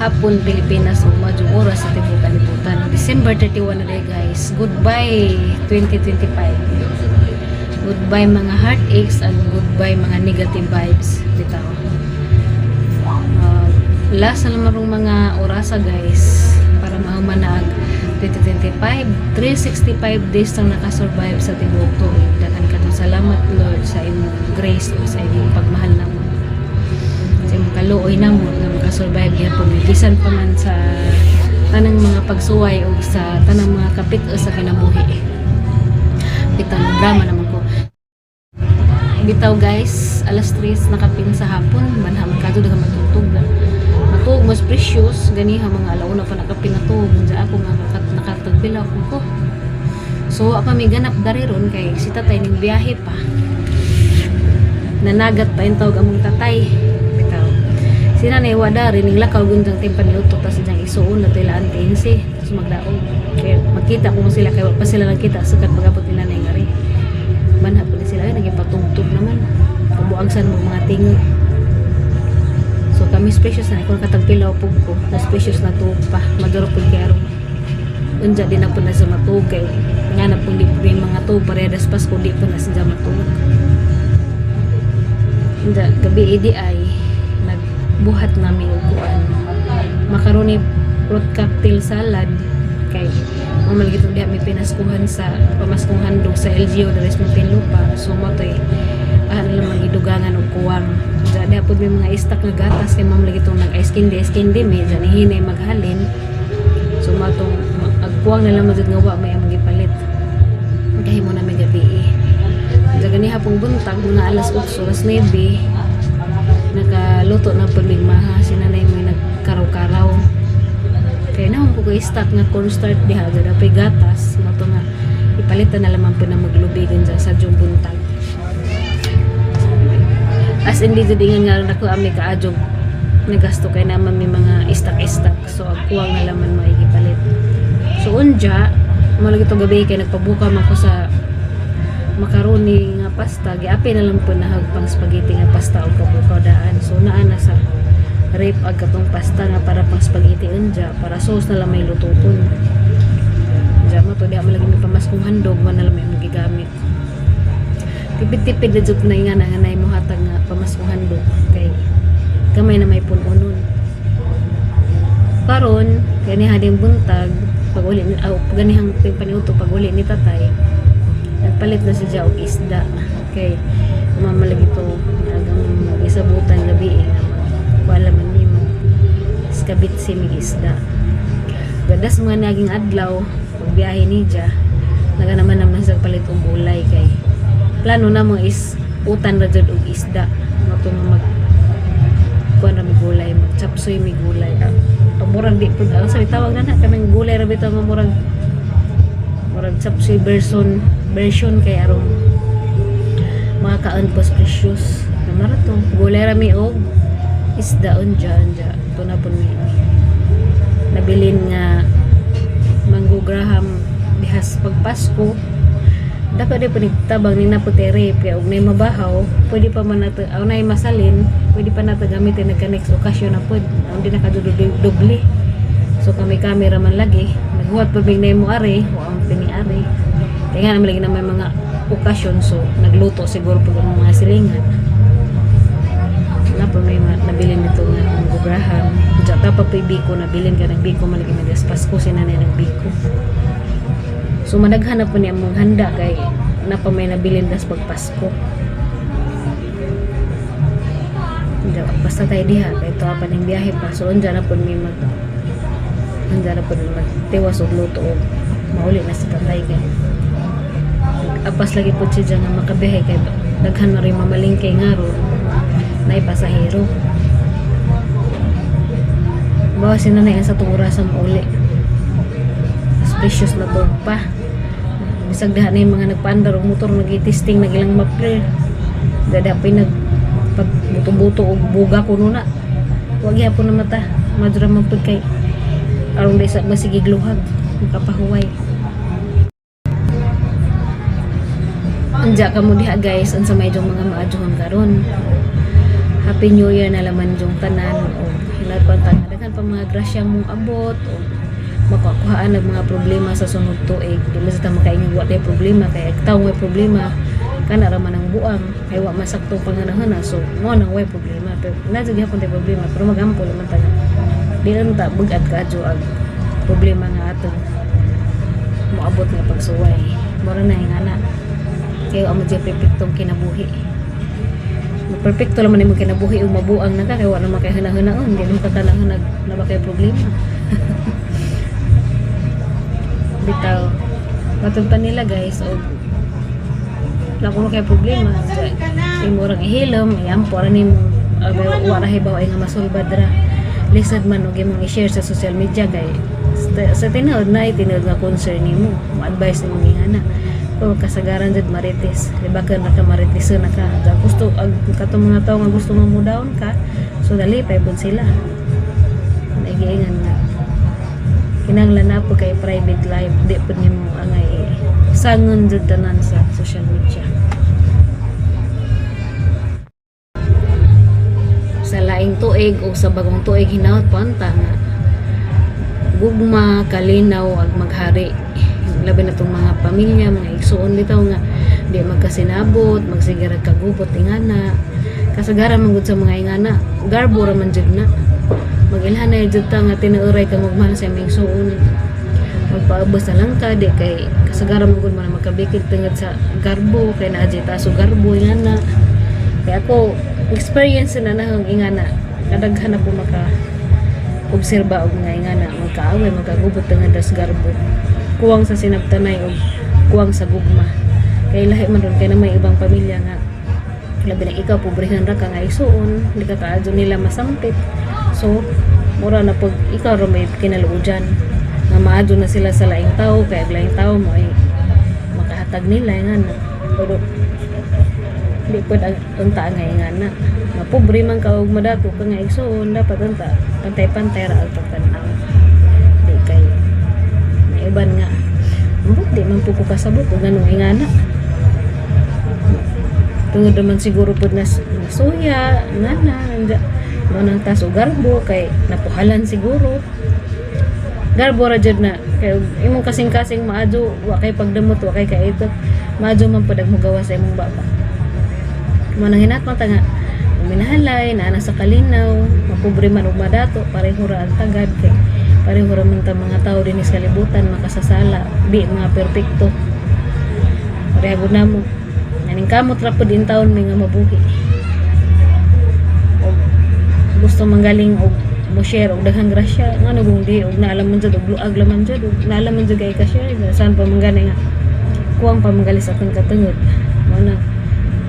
Hapon Pilipinas o madyong oras sa tibok kalibutan. December 31 na day guys. Goodbye 2025. Goodbye mga heartaches and goodbye mga negative vibes. Bitaw. Last na naman mga orasa guys para mahumanag 2025. 365 days na nakasurvive sa tibok to. Dagan ka to. Salamat Lord sa imong grace o sa imong pagmahal na mo. Kaluoy na mo na makasurvive yapon bisan pa man sa tanang mga pagsuway o sa tanang mga kapit o sa kinabuhi. Bitaw drama naman ko. Bitaw guys, alas 3 nakapin sa hapon, manham kadto daga matutog na. Matug mas precious ganiha mga alauna pa nakapin na tug unsa ako nga nakatagbilaw ko. So apa mi ganap dari ron kay si tatay ning biyahe pa. Nanagat pa intawag among tatay. Sina na iwada rin, lakaw gunjang timpan ni utok tas siyang isuon na tila antinsi tapos magdaog kaya magkita kung sila kaya pa sila nagkita sukat magapot nila na yung ngari manhap po sila ay nagipatugtog naman kabuagsan mo mga tingog so kami specious na kung katagpilaw po ko na specious na tuog pa maduro po kaya unja din na po na sa matug kaya nga na po di po yung mga tuog paredas pas kung di po na siya matug unja gabi idi ay buhat namin upuan macaroni fruit cocktail salad kay mamal gito diha may pinaskuhan sa pamaskong handog sa LGU dari sa Muntinlupa so mo to lang magidugangan og kuwang diha pud may mga istak nga gatas kay mamal gito nag ice candy may diyan hinay maghalin so mo to agkuwang na lang mo nga wa may among gipalit kay mo na may gabi diya gani hapong buntag mga alas 8 alas 9 nakaluto na po maha sinanay may nagkaraw-karaw kaya naman po stock nga cornstarch diha gada pay gatas mato nga ipalitan na lamang po na maglubigan dyan sa dyong buntag as in di ingan nga nako ami kaadjog nagasto kay naman may mga istak so agkuwang na laman maigipalit so unja malagi to gabi kay nagpabuka man ko sa macaroni nga pasta giapin na lang po na hagpang spaghetti nga pasta o kabukadaan so naa na sa rip ag katong pasta nga para pang spaghetti unja para sauce na lang may lutupon unja mo to diha malagi may pamaskong handog man na lang may magigamit tipid-tipid na jud na nga nanganay mo hatag nga pamaskong handog kay gamay na may pununon karon kani hading buntag pag uli ganihang paniuto pag uli ni tatay nagpalit na siya og isda kay mamalagi to agang isabutan gabi wala man ni mo skabit si mig isda gadas mga naging adlaw pagbiyahe ni Ja naga naman sa palit og gulay kay plano na mo is utan ra jud og isda mato mag kuan ra mig gulay mag chapsoy mig gulay murag di pud sa tawag na kanang gulay ra bitaw nga murag chapsoy version kay arong mga ka-unpos precious na marato gulay rami og isda unja ito na po may nabilin nga mango graham dihas pagpasko dapat di panigtabang ni naputere kaya og nay mabahaw pwede pa man nato aw nay masalin pwede pa nato gamitin nagka next occasion na pud ang di nakadudoble so kami camera man lagi naghuwat pa big nay mo ari o ang piniari kaya nga naman lagi na may mga okasyon so nagluto siguro pag mga silingan na po may nabilin nito nga ang gugraham dyan pa biko nabilin ka ng biko malagi magas Pasko sinanay ng biko so madaghan na po niya mong handa kay na pa may nabilin das pag Pasko dyan basta tayo diha kay ito pa ng biyahe pa so dyan na po may magtiwas o luto o mauli na sa tatay kay apas lagi po siya nga makabihay kay daghan na rin mamalingkay nga ro na ipasahero bawasin na yan sa tura sa mauli as precious na to pa bisag dahan na yung mga nagpaandar o motor nag-testing nagilang mapler Dada pinag pag buto-buto og buga kuno na. Wa gyapon na mata. Madra man pud kay aron di sa masigig luhag makapahuway. Anja ka mo diha guys unsa may jong mga maadyohon karon. Happy New Year na laman jong tanan o hilad pa daghan pa mga grasya mong abot o makakuhaan ng mga problema sa sunod tuig. Di man sa makaingon wa tay problema kay ag tawo may problema kana ra man ang buang kay wa masakto panganahon so mo nang way problema pero na jud gyapon tay problema pero magampo man ta. Di lang ta bugat kadyo ang problema nga aton moabot nga pagsuway. Mura na ingana kay amo di perfectong kinabuhi. Perfecto naman imong kinabuhi ug mabuang na ka kay wala man kay hinahunaon di mo katanang na ba kay problema. Bitaw matun pa nila guys og la kuno kay problema imo rang ihilom ayampo ra nimo wala hibaw ay nga masulbad ra lisod man og imong i-share sa social media kay sa tinod na itinod nga concern nimo mo-advise nimo ingana o kasagaran jud marites libakan ra ka marites na ka gusto ag katong mga tawo nga gusto nga mudawon ka so dali pa pud sila nagiingan nga kinahanglan na po kay private life di pud nimo angay sangon jud tanan sa social media. Sa laing tuig o sa bagong tuig hinaut panta nga gugma kalinaw ag maghari labi na itong mga pamilya, mga igsuon bitaw nga di magkasinabot, magsigara kagupot ingana kasagaran manggod sa mga ingana garbo ra man jud na magilhan na jud ta nga tinuoray kang magmahal sa imong igsuon magpaabos na lang ka di kay kasagaran manggod man makabikid tungod sa garbo kay naa jud taso garbo ingana kay ako experience na nahong ingana kadaghan na po maka obserba og nga ingana magkaaway magkagupot tungod sa garbo kuwang sa sinabtanay o kuwang sa gugma kay lahi man ron kay na may ibang pamilya nga labi na ikaw pobrehan ra ka nga isuon di ka kaadyo nila masampit so mura na pag ikaw ron may kinaluojan nga maadyo na sila sa laing tao kay ag laing tao mo ay makahatag nila nga na pero di pud unta nga nga na mapobre man ka og madato ka nga isuon dapat unta pantay-pantay ra ang pagtanaw di kay iban nga di man po ko kasabot o ganun ingana tungod naman siguro po na suya nana mo nang taso garbo kay napuhalan siguro garbo ra jud na kay imong kasing-kasing maadyo wa kay pagdamot wa kay kaito maadyo man pud mo gawa sa imong baba mo nang hinatman ta nga minahalay na sa kalinaw mapobre man og madato pareho ra ang tagad kay pareho ra man ta mga tao din sa kalibutan makasasala di mga perpekto pareho na mo naning kamot ra pud in taon may nga mabuhi og gusto manggaling og mo share og daghang grasya ngano kung di og naalam man jud og luag laman jud og naalam man jud kay ka share saan pa mangani nga kuwang pa manggalis atong katungod mo na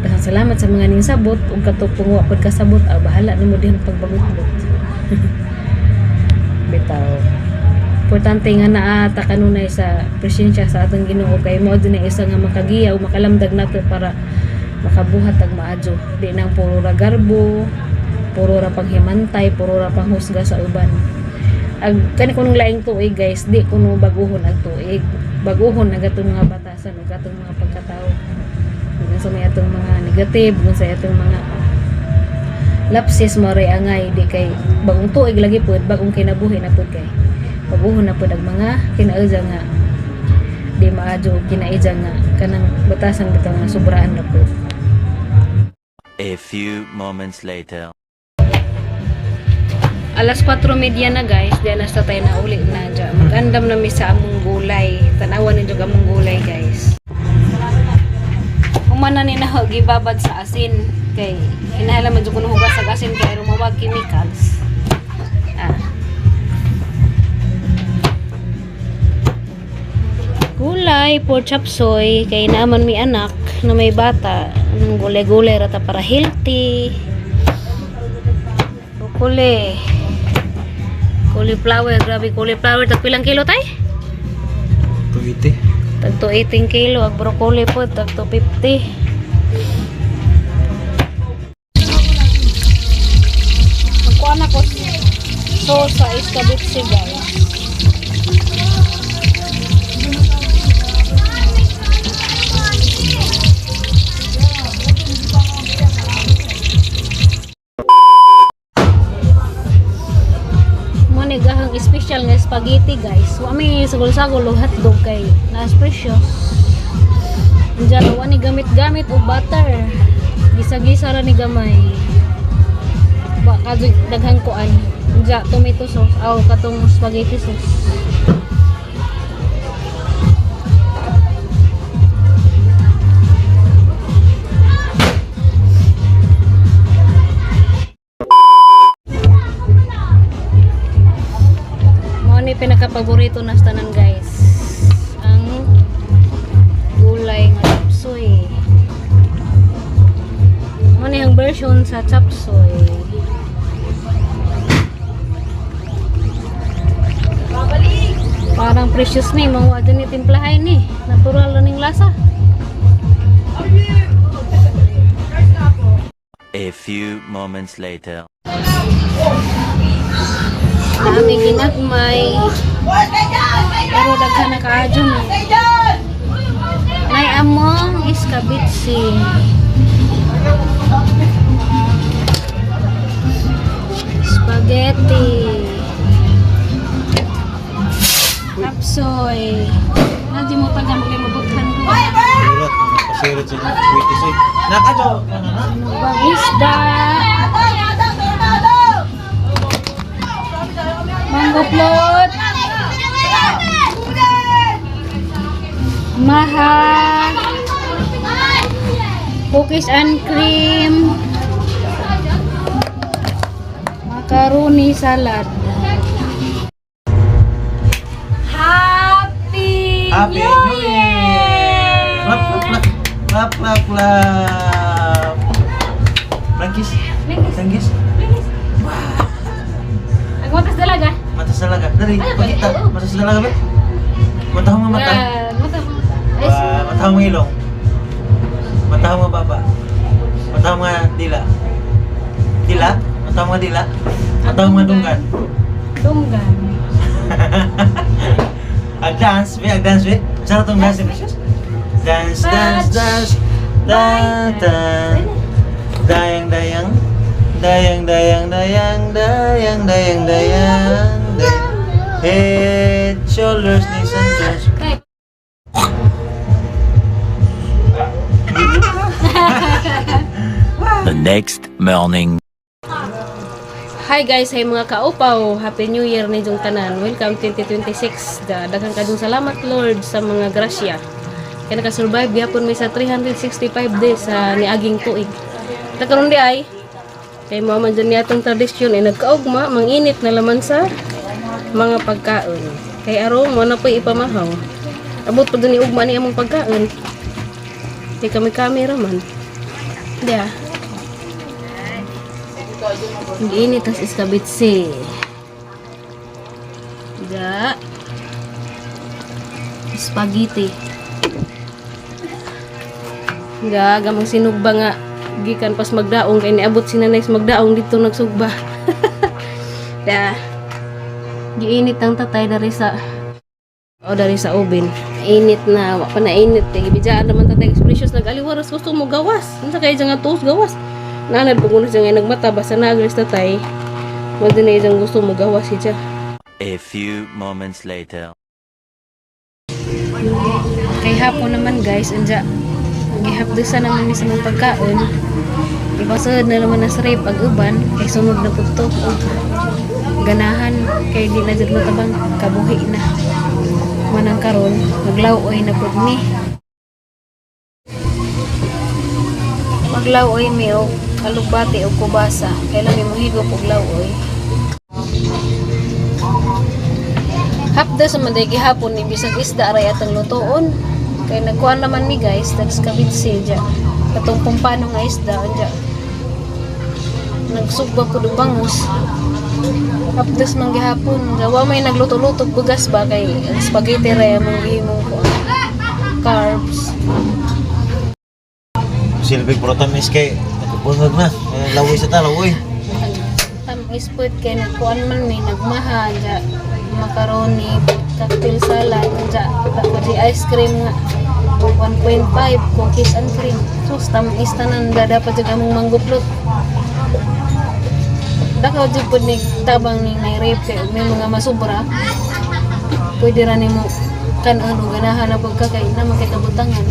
daghang salamat sa mga ning sabot ug katupong wa pud kasabot bahala nimo dihan pagbagot-bot. Bitaw importante nga naa ta kanunay sa presensya sa atong Ginoo kay mao din ang isa nga makagiya o makalamdag nato para makabuhat ag maadyo di nang puro ra garbo puro ra panghimantay puro ra panghusga sa uban ag kani kunong laing tuig guys di kuno baguhon ag tuig baguhon ang atong mga batasan ug atong mga pagkatao kung sa may atong mga negative kung sa atong mga lapses maray angay di kay bagong tuig lagi pud bagong kinabuhi na pud kay paguhon na pud ang mga kinauza nga di maadyo kinaiza nga kanang batasan bitaw nga sobraan na pud. A few moments later. Alas 4:30 na guys, di alas na tayo na uli na dyan. Magandam na mi sa among gulay. Tanawan ninyo among gulay guys. Humana ni na gibabad sa asin kay kinahanglan man jud kuno hugas sa asin kay rumawag chemicals. Gulay for chapsoy kay naman mi anak na may bata. Ang gulay-gulay rata para healthy. Broccoli. Cauliflower, grabe cauliflower. Tag pilang kilo tay? 280. Tag 218 kilo. Ang broccoli po, tag 250. sauce sa iskabitsi guys. Muna gahang special nga spaghetti guys. Wa may sagol-sagol o hotdog kay naas presyo. Diyan wa ni gamit-gamit o butter. Gisa-gisa ra ni gamay. Ba kadto daghang kuan. Diyan tomato sauce aw katong spaghetti sauce. Ni pinaka-paborito na sa tanan guys ang gulay nga chapsoy. Ano yung version sa chapsoy? Parang precious ni mga dyan ni timplahay ni natural na ning lasa. A few moments later. Dami ginagmay. Pero daghan na kaadyo mo. Nay among iskabitsi. Spaghetti. Lapsoy. Nadi mo taga maglimabuthan ko. Sirat, pasirat sa sweeties eh. Nakadyo! Bang isda. Mango float. Maha. Cookies and cream. Macaroni salad. Happy New Year! Clap, clap, clap. Clap, clap, clap. Langkis? Langkis? Agmatas dalaga. Matas talaga. Dari, pakita. Matas talaga ba? Matahong mga mata. Matahong mga ilong. Matahong mga baba. Matahong mga dila. Dila? Matahong mga dila. Matahong mga dunggan. Dunggan. Ag-dance, be, ag-dance, be. Sarap itong dance, precious. Dance, dance, dance. Dance, dance. Dayang, dayang. Dayang, dayang, dayang, dayang, dayang, dayang. Head, shoulders, knees, and toes. The next morning. Hi guys, hay mga kaupaw. Happy New Year ni jong tanan. Welcome 2026. Daghang kadung salamat Lord sa mga grasya. Kaya nakasurvive gyapon mi sa 365 days sa niaging tuig. Karon di ay kay mo man dyan atong tradisyon ay nagkaugma manginit na laman sa mga pagkaon. Kay aron mo na po ipamahaw. Abot pa dun ugma ni among pagkaon. Kay kami camera man. Dia. Hindi tas iskabitsi. Da. Spaghetti. Da, gamang sinugba nga gikan pas magdaong kay niabot si nanay sa magdaong dito nagsugba. Da. Giinit ang tatay dari sa oven. Init na, wa pa na init kay gibijaan naman tatay expressions nag-aliwaras gusto mo gawas. Unsa kay jang tuos gawas? Nanad pag uno siya nga nagmata basta nagres tatay. Mo din na jang gusto mo gawas siya. A few moments later. Kay hapon naman guys, anja gihapdusan naman mi sa mga pagkaon. Ipasud na naman na sa rep pag-uban kay sunod na pugto. Ganahan kay di na jud matabang kabuhi na. Manang karon maglawoy na pud ni. Maglawoy mi og alugbati og kubasa. Kailan mi mohigop og lawoy. Hapda sa manday gihapon ni bisag isda aray atong lutoon. Kay nagkuan naman mi guys, nagskabitsi dya. Katong pumpano nga isda dya. Nagsugba ko do bangus. Hapdas man gihapon, gawa may nagluto-luto bugas ba kay spaghetti ra among gihimong ko. Carbs. Silbig protamis kay nagpungag na. Lawoy sa ta, lawoy. tamis po kay nagkuan man may nagmaha dya macaroni, cocktail salad dya ako di ice cream nga 1.5 cookies and cream. So tamis tanan dapat jud among mangguplot. Dakaw jud pud ni tabang ni nairip kay ug may mga masubra. Pwede ra nimo kan-an og ganahan na pagkakain na makay kabutangan.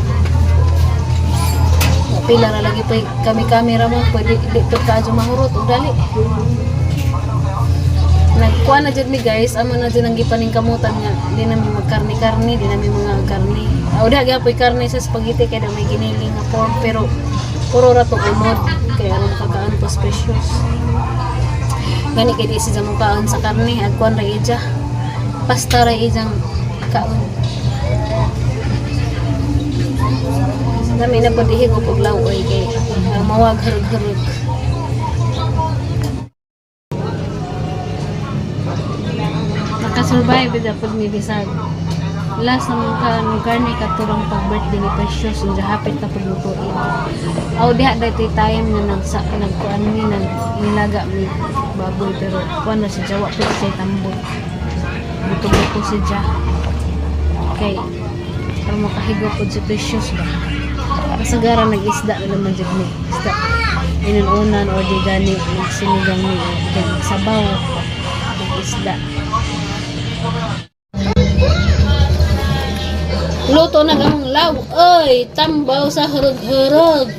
Pila ra lagi pa kami kamera mo pwede dito ka adyo mahurot ug dali. Nagkuha na dyan mi guys, amo na dyan ang gipaning kamutan nga di namin magkarni-karni, di namin mga karni. O di hagi apoy karni sa spaghetti kaya may giniling nga pork pero puro ra to umod kaya aron kakaan po precious. Gani kay di siya mukaan sa karni, agkuan ra ija. Pasta ra ijang kaon. Nami na po dihigop og lawoy kay mawag harug-harug. Nakasurvive dapat mi bisag. Last naman ka nung karne katurang pag-birthday ni Precious unja hapit na paglutuin. Aw diha dati time nga nagkuan mi nilaga mi baboy pero kuan na si Jawa pero siya tambot. Buto-buto si Ja. Okay. Para makahigop po si Precious ba? Kasagara nag-isda na naman dyan ni isda. Inununan o di gani nagsinigang ni sabaw nag-isda. Luto na gamang law. Oy, tambaw sa hurug-hurug.